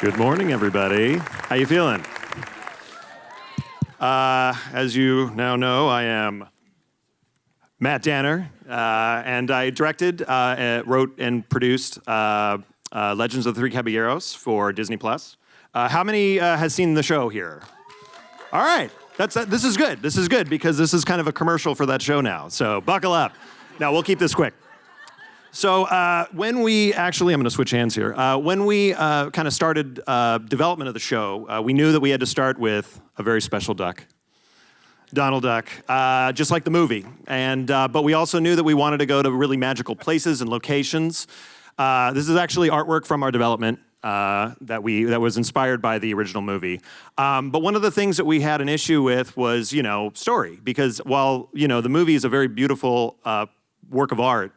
Good morning, everybody. How you feeling? As you now know, I am Matt Danner, and I directed, wrote, and produced Legends of Three Caballeros for Disney+. How many has seen the show here? All right, this is good. This is good because this is kind of a commercial for that show now, so buckle up. Now, we'll keep this quick. So when we actually, I'm going to switch hands here. When we kind of started development of the show, we knew that we had to start with a very special duck, Donald Duck, just like the movie. But we also knew that we wanted to go to really magical places and locations. This is actually artwork from our development that was inspired by the original movie. But one of the things that we had an issue with was, story. Because while, the movie is a very beautiful work of art,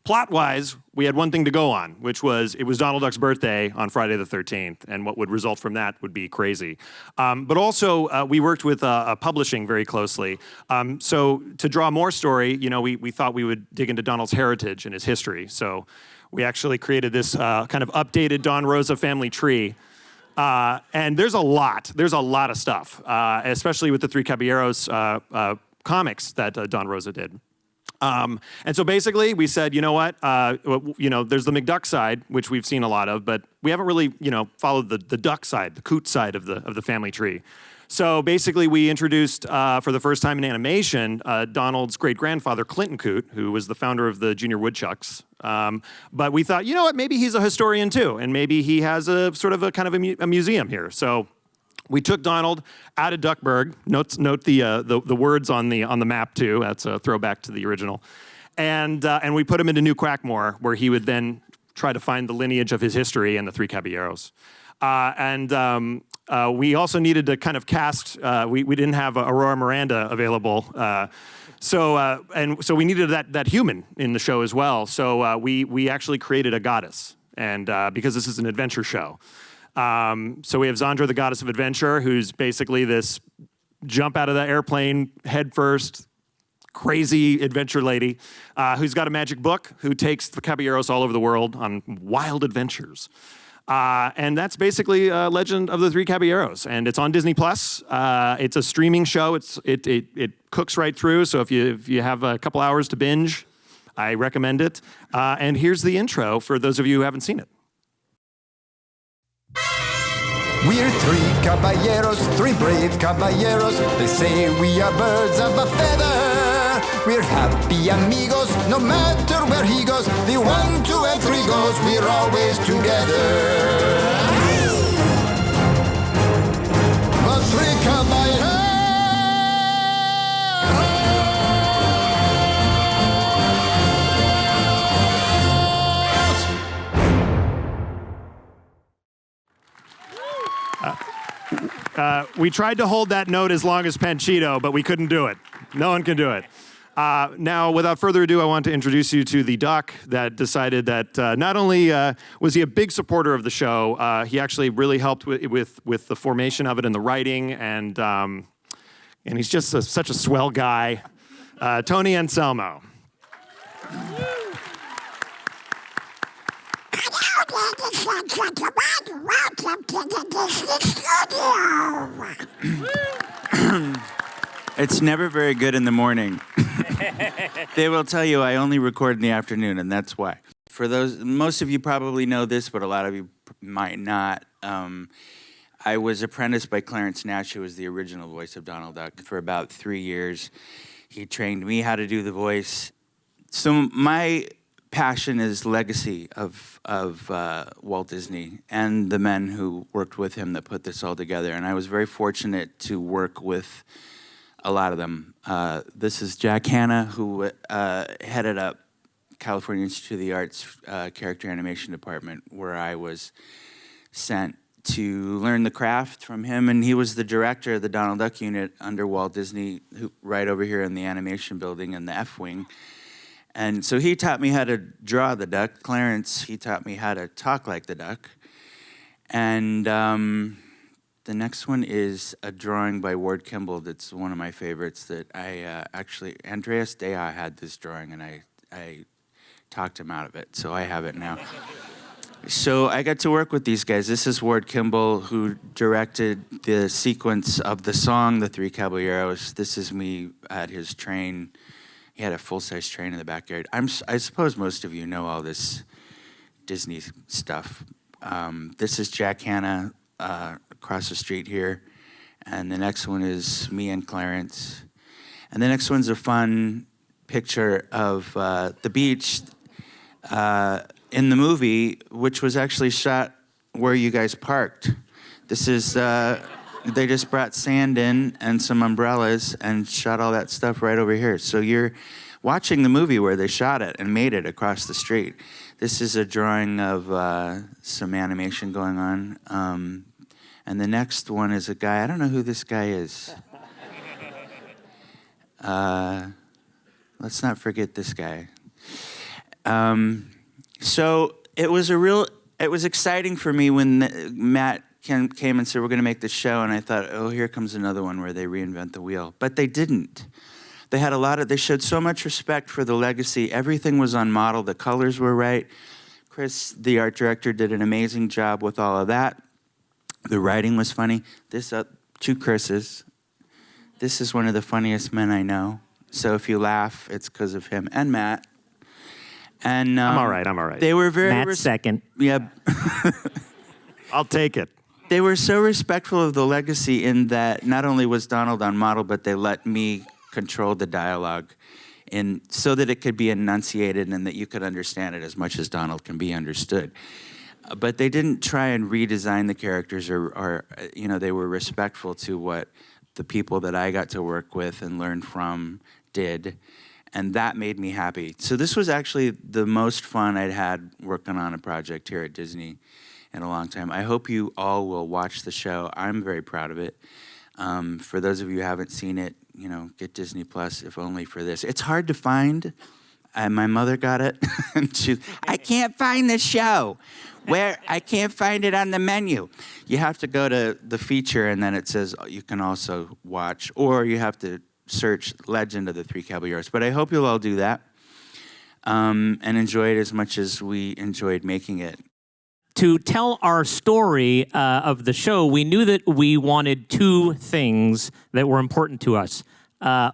plot-wise, we had one thing to go on, which was it was Donald Duck's birthday on Friday the 13th, and what would result from that would be crazy. But also, we worked with publishing very closely. So to draw more story, we thought we would dig into Donald's heritage and his history. So we actually created this kind of updated Don Rosa family tree. And there's a lot of stuff, especially with the Three Caballeros comics that Don Rosa did. And so basically we said, you know what, there's the McDuck side, which we've seen a lot of, but we haven't really, followed the duck side, the coot side of the family tree. So basically we introduced, for the first time in animation, Donald's great-grandfather, Clinton Coot, who was the founder of the Junior Woodchucks. But we thought, you know what, maybe he's a historian too, and maybe he has a sort of a kind of a museum here. So we took Donald out of Duckburg. Note the words on the map too. That's a throwback to the original. And we put him into New Quackmore, where he would then try to find the lineage of his history and the Three Caballeros. We also needed to kind of cast. We didn't have Aurora Miranda available, so we needed that human in the show as well. So we actually created a goddess, and because this is an adventure show. So we have Zandra, the goddess of adventure, who's basically this jump out of the airplane head first, crazy adventure lady, who's got a magic book, who takes the caballeros all over the world on wild adventures. And that's basically Legend of the Three Caballeros, and it's on Disney+. It's a streaming show. It cooks right through, so if you have a couple hours to binge, I recommend it. And here's the intro for those of you who haven't seen it. We're three caballeros, three brave caballeros. They say we are birds of a feather. We're happy amigos, no matter where he goes. The 1, 2, and 3 goes, we're always together. But three caballeros. We tried to hold that note as long as Panchito, but we couldn't do it. No one can do it. Now, without further ado, I want to introduce you to the duck that decided that not only was he a big supporter of the show, he actually really helped with the formation of it and the writing, and he's just such a swell guy, Tony Anselmo. It's never very good in the morning. They will tell you I only record in the afternoon, and that's why. For those, most of you probably know this, but a lot of you might not. I was apprenticed by Clarence Nash, who was the original voice of Donald Duck, for about 3 years. He trained me how to do the voice. So my passion is legacy of Walt Disney and the men who worked with him that put this all together. And I was very fortunate to work with a lot of them. This is Jack Hanna, who headed up California Institute of the Arts character animation department, where I was sent to learn the craft from him. And he was the director of the Donald Duck unit under Walt Disney, right over here in the animation building in the F Wing. And so he taught me how to draw the duck. Clarence, he taught me how to talk like the duck. And the next one is a drawing by Ward Kimball that's one of my favorites that I actually, Andreas Dea had this drawing, and I talked him out of it, so I have it now. So I got to work with these guys. This is Ward Kimball, who directed the sequence of the song, The Three Caballeros. This is me at his train. He had a full-size train in the backyard. I suppose most of you know all this Disney stuff. This is Jack Hanna across the street here. And the next one is me and Clarence. And the next one's a fun picture of the beach in the movie, which was actually shot where you guys parked. This is, they just brought sand in and some umbrellas and shot all that stuff right over here. So you're watching the movie where they shot it and made it across the street. This is a drawing of some animation going on. And the next one is a guy, I don't know who this guy is. Let's not forget this guy. So it was exciting for me when Matt came and said, we're going to make this show. And I thought, oh, here comes another one where they reinvent the wheel. But they didn't. They showed so much respect for the legacy. Everything was on model. The colors were right. Chris, the art director, did an amazing job with all of that. The writing was funny. Two Chris's. This is one of the funniest men I know. So if you laugh, it's because of him and Matt. And I'm all right. They were very Matt's second. Yeah. I'll take it. They were so respectful of the legacy in that not only was Donald on model, but they let me control the dialogue so that it could be enunciated and that you could understand it as much as Donald can be understood. But they didn't try and redesign the characters or they were respectful to what the people that I got to work with and learn from did. And that made me happy. So this was actually the most fun I'd had working on a project here at Disney in a long time. I hope you all will watch the show. I'm very proud of it. For those of you who haven't seen it, get Disney Plus, if only for this. It's hard to find. My mother got it. And I can't find the show. I can't find it on the menu. You have to go to the feature, and then it says you can also watch, or you have to search Legend of the Three Caballeros. But I hope you'll all do that and enjoy it as much as we enjoyed making it. To tell our story of the show, we knew that we wanted two things that were important to us.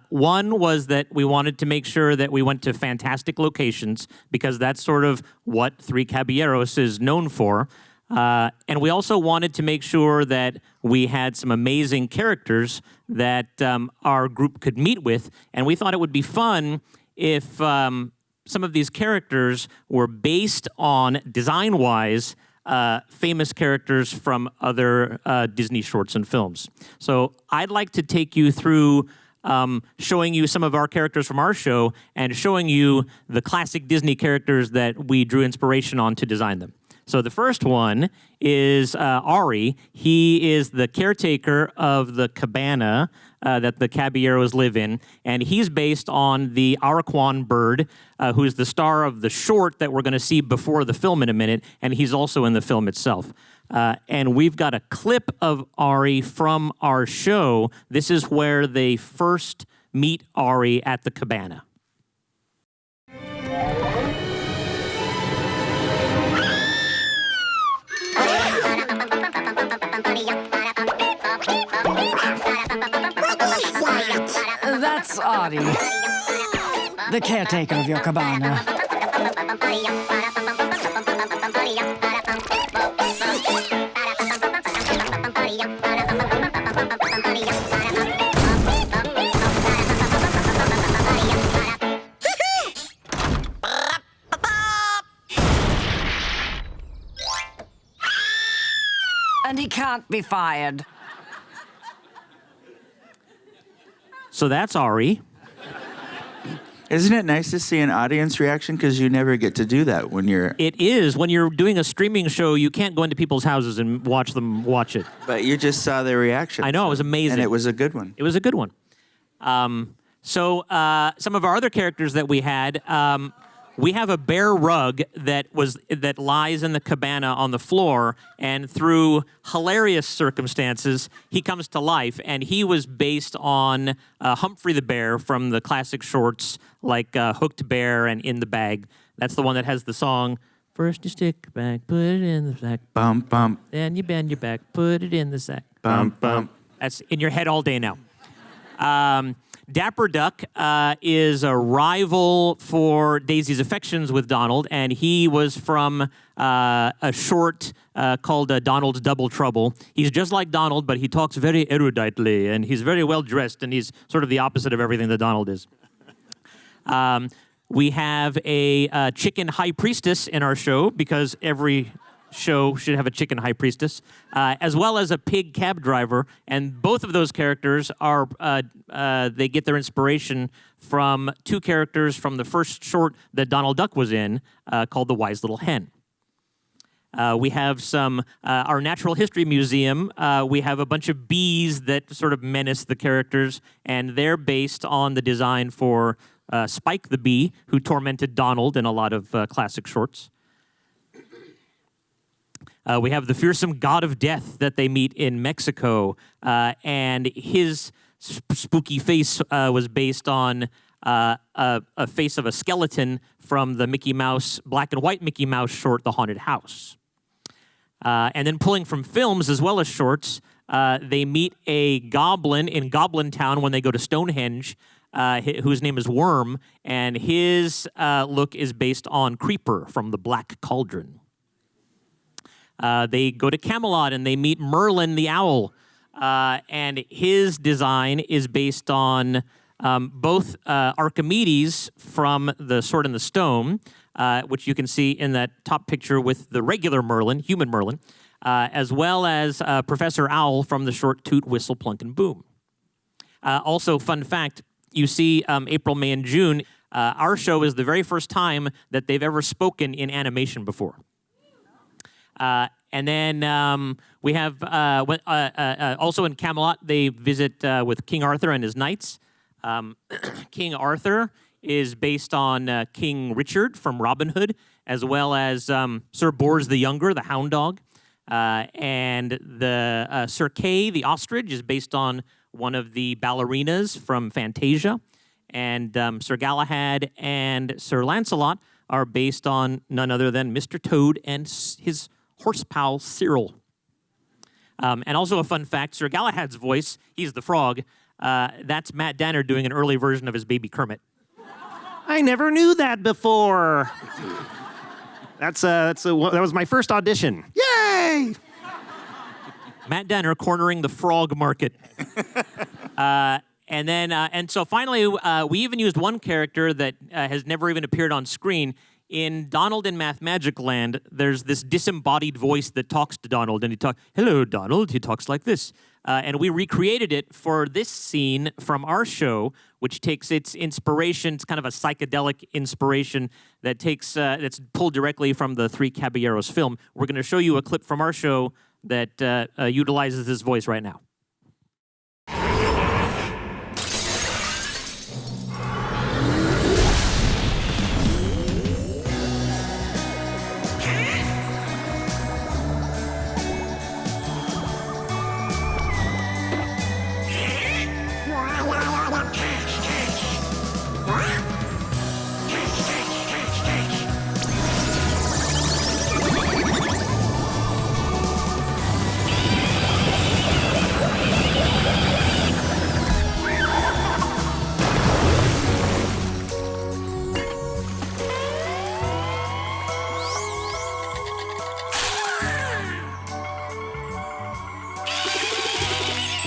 One was that we wanted to make sure that we went to fantastic locations, because that's sort of what Three Caballeros is known for. And we also wanted to make sure that we had some amazing characters that our group could meet with. And we thought it would be fun if some of these characters were based on, design-wise, famous characters from other Disney shorts and films. So I'd like to take you through showing you some of our characters from our show and showing you the classic Disney characters that we drew inspiration on to design them. So the first one is Ari. He is the caretaker of the cabana that the Caballeros live in, and he's based on the Araquan bird, who's the star of the short that we're going to see before the film in a minute, and he's also in the film itself. And we've got a clip of Ari from our show. This is where they first meet Ari at the cabana. That's Ari, the caretaker of your cabana. And he can't be fired. So that's Ari. Isn't it nice to see an audience reaction? Because you never get to do that when you're... It is. When you're doing a streaming show, you can't go into people's houses and watch them watch it. But you just saw their reaction. I know, it was amazing. And it was a good one. It was a good one. So some of our other characters that we had, we have a bear rug that lies in the cabana on the floor, and through hilarious circumstances, he comes to life, and he was based on Humphrey the Bear from the classic shorts like Hooked Bear and In the Bag. That's the one that has the song, First you stick back, put it in the sack. Bump, bump, Then you bend your back, put it in the sack. bump, bump. That's in your head all day now. Dapper Duck is a rival for Daisy's affections with Donald, and he was from a short called Donald's Double Trouble. He's just like Donald, but he talks very eruditely, and he's very well dressed, and he's sort of the opposite of everything that Donald is. We have a chicken high priestess in our show, because every show should have a chicken high priestess, as well as a pig cab driver. And both of those characters are, they get their inspiration from two characters from the first short that Donald Duck was in, called The Wise Little Hen. We have our Natural History Museum. We have a bunch of bees that sort of menace the characters, and they're based on the design for Spike the Bee, who tormented Donald in a lot of classic shorts. We have the fearsome god of death that they meet in Mexico, and his spooky face was based on a face of a skeleton from the Mickey Mouse, black and white Mickey Mouse short, The Haunted House. And then pulling from films as well as shorts, they meet a goblin in Goblin Town when they go to Stonehenge, whose name is Worm, and his look is based on Creeper from The Black Cauldron. They go to Camelot and they meet Merlin the Owl, and his design is based on both Archimedes from The Sword and the Stone, which you can see in that top picture with the regular Merlin, human Merlin, as well as Professor Owl from the short Toot, Whistle, Plunk, and Boom. Also, fun fact, you see April, May, and June, our show is the very first time that they've ever spoken in animation before. And then we have, also in Camelot, they visit with King Arthur and his knights. King Arthur is based on King Richard from Robin Hood, as well as Sir Bors the Younger, the hound dog. And the Sir Kay, the ostrich, is based on one of the ballerinas from Fantasia. And Sir Galahad and Sir Lancelot are based on none other than Mr. Toad and his horse pal Cyril. And also a fun fact, Sir Galahad's voice, he's the frog, that's Matt Danner doing an early version of his baby Kermit. I never knew that before. That was my first audition. Yay! Matt Danner cornering the frog market. And so finally, we even used one character that has never even appeared on screen. In Donald in Math Magic Land, there's this disembodied voice that talks to Donald, and he talks, "Hello, Donald." He talks like this. And we recreated it for this scene from our show, which takes its inspiration. It's kind of a psychedelic inspiration that takes that's pulled directly from the Three Caballeros film. We're going to show you a clip from our show that utilizes this voice right now.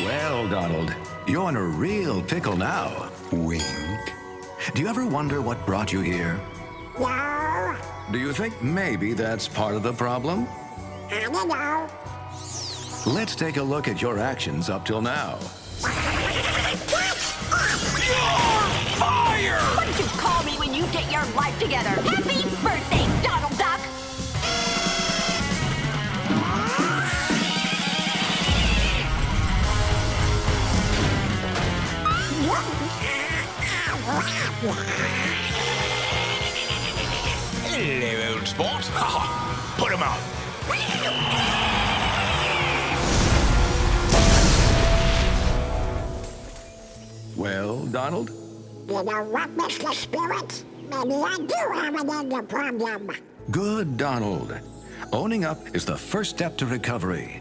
Well, Donald, you're in a real pickle now. Wink. Do you ever wonder what brought you here? No, Do you think maybe that's part of the problem? I don't know. Let's take a look at your actions up till now. What did you call me when you get your life together? Happy birthday, Donald Duck! Hello, old sport. Put him out. Well, Donald? You know what, Mr. Spirit? Maybe I do have an anger problem. Good, Donald. Owning up is the first step to recovery.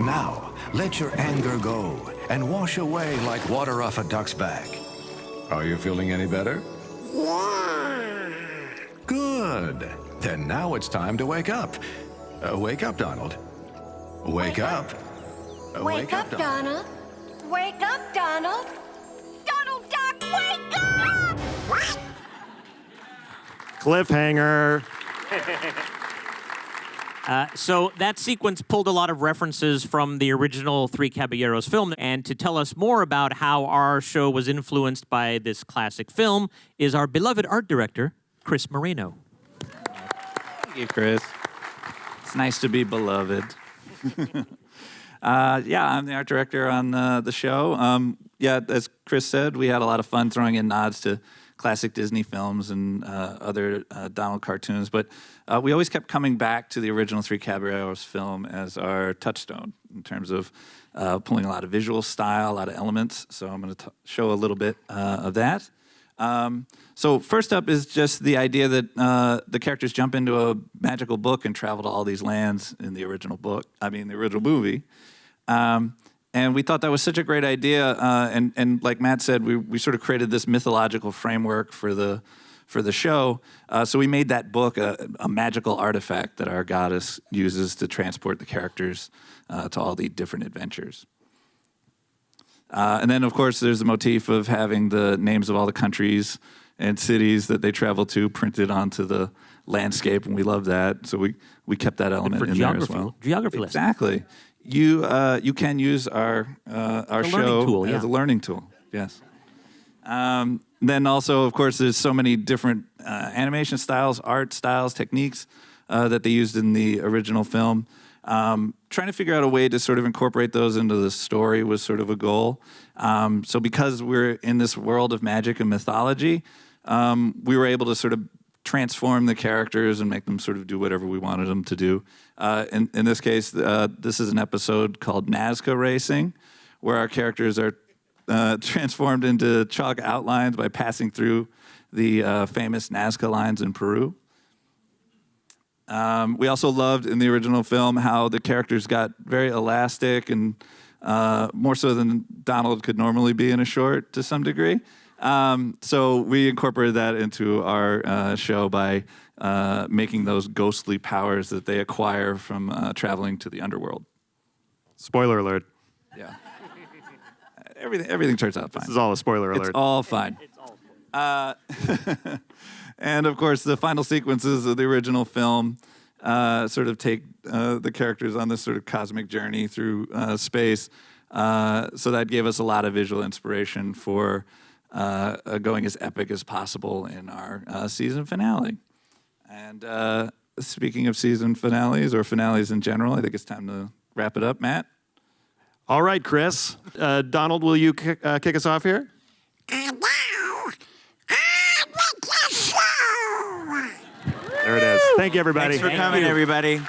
Now, let your anger go and wash away like water off a duck's back. Are you feeling any better? Yeah. Good. Then now it's time to wake up. Wake up, Donald. Wake up. Wake up, Donald. Wake up, Donald. Donald Duck, wake up! What? Cliffhanger. So that sequence pulled a lot of references from the original Three Caballeros film. And to tell us more about how our show was influenced by this classic film is our beloved art director, Chris Moreno. Thank you, Chris. It's nice to be beloved. Yeah, I'm the art director on the show. Yeah, as Chris said, we had a lot of fun throwing in nods to classic Disney films and other Donald cartoons, but we always kept coming back to the original Three Caballeros film as our touchstone in terms of pulling a lot of visual style, a lot of elements. So I'm going to show a little bit of that. So first up is just the idea that the characters jump into a magical book and travel to all these lands in the original book. I mean, the original movie. And we thought that was such a great idea. And like Matt said, we sort of created this mythological framework for the show. So we made that book a magical artifact that our goddess uses to transport the characters to all the different adventures. And then, of course, there's the motif of having the names of all the countries and cities that they travel to printed onto the landscape, and we love that. So we kept that element in there as well. Geography lesson. Exactly. You can use our show tool, as a learning tool. Yes. Then also, of course, there's so many different animation styles, art styles, techniques that they used in the original film. Trying to figure out a way to sort of incorporate those into the story was sort of a goal. So because we're in this world of magic and mythology, we were able to sort of transform the characters and make them sort of do whatever we wanted them to do. In this case, this is an episode called Nazca Racing, where our characters are transformed into chalk outlines by passing through the famous Nazca lines in Peru. We also loved in the original film how the characters got very elastic and more so than Donald could normally be in a short to some degree. So we incorporated that into our show by making those ghostly powers that they acquire from traveling to the underworld. Spoiler alert. Yeah. Everything turns out fine. This is all a spoiler alert. It's all fine. And of course, the final sequences of the original film sort of take the characters on this sort of cosmic journey through space. So that gave us a lot of visual inspiration for going as epic as possible in our season finale. And speaking of season finales or finales in general, I think it's time to wrap it up, Matt. All right, Chris. Donald, will you kick us off here? There it is. Thank you, everybody. Thanks for coming, everybody.